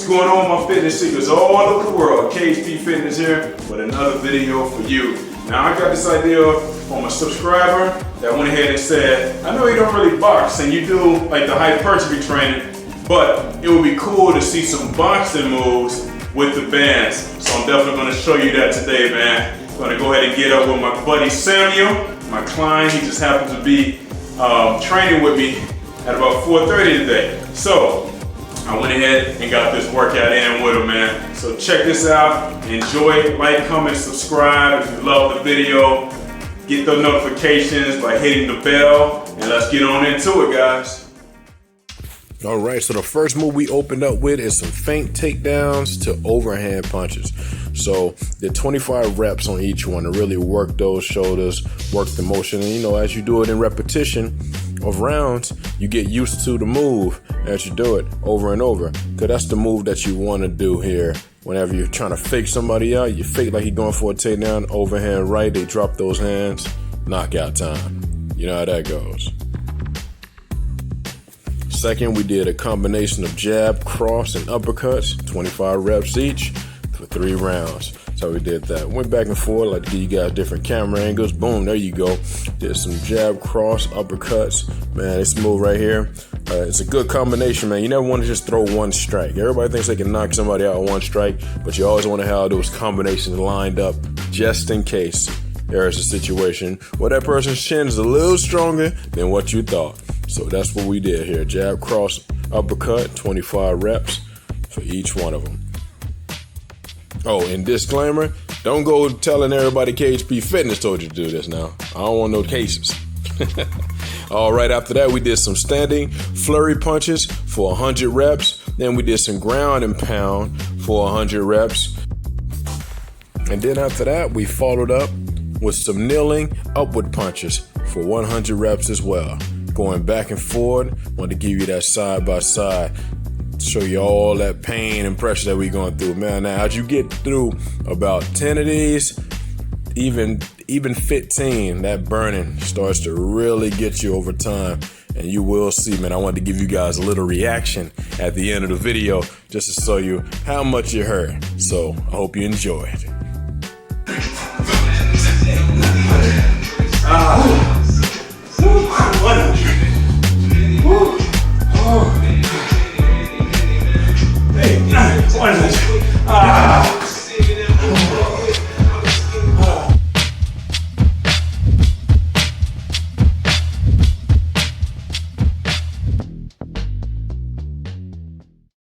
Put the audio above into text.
What's going on, my fitness seekers all over the world? khpfitness here with another video for you. Now I got this idea from a subscriber that went ahead and said, I know you don't really box and you do like the hypertrophy training, but it would be cool to see some boxing moves with the bands. So I'm definitely gonna show you that today, man. I'm gonna go ahead and get up with my buddy Samuel, my client. He just happens to be training with me at about 4:30 today. So I went ahead and got this workout in with him, man. So check this out. Enjoy it. Like, comment, subscribe if you love the video. Get the notifications by hitting the bell. And let's get on into it, guys. All right, so the first move we opened up with is some feint takedowns to overhand punches. So did 25 reps on each one to really work those shoulders, work the motion. And you know, as you do it in repetition of rounds, you get used to the move as you do it over and over. Because that's the move that you want to do here. Whenever you're trying to fake somebody out, you fake like you're going for a takedown, overhand right, they drop those hands, knockout time. You know how that goes. Second, we did a combination of jab, cross, and uppercuts, 25 reps each for 3 rounds. So we did that. Went back and forth, like to give you guys different camera angles. Boom, there you go. Did some jab, cross, uppercuts. Man, this move right here, it's a good combination, man. You never want to just throw one strike. Everybody thinks they can knock somebody out with one strike, but you always want to have those combinations lined up just in case there is a situation where that person's chin is a little stronger than what you thought. So that's what we did here. Jab, cross, uppercut, 25 reps for each one of them. Oh, and disclaimer, don't go telling everybody KHP Fitness told you to do this now. I don't want no cases. All right, after that, we did some standing flurry punches for 100 reps. Then we did some ground and pound for 100 reps. And then after that, we followed up with some kneeling upward punches for 100 reps as well. Going back and forth, want to give you that side by side, show you all that pain and pressure that we're going through. Man, now as you get through about 10 of these, even 15, that burning starts to really get you over time. And you will see, man, I wanted to give you guys a little reaction at the end of the video just to show you how much it hurt. So I hope you enjoyed.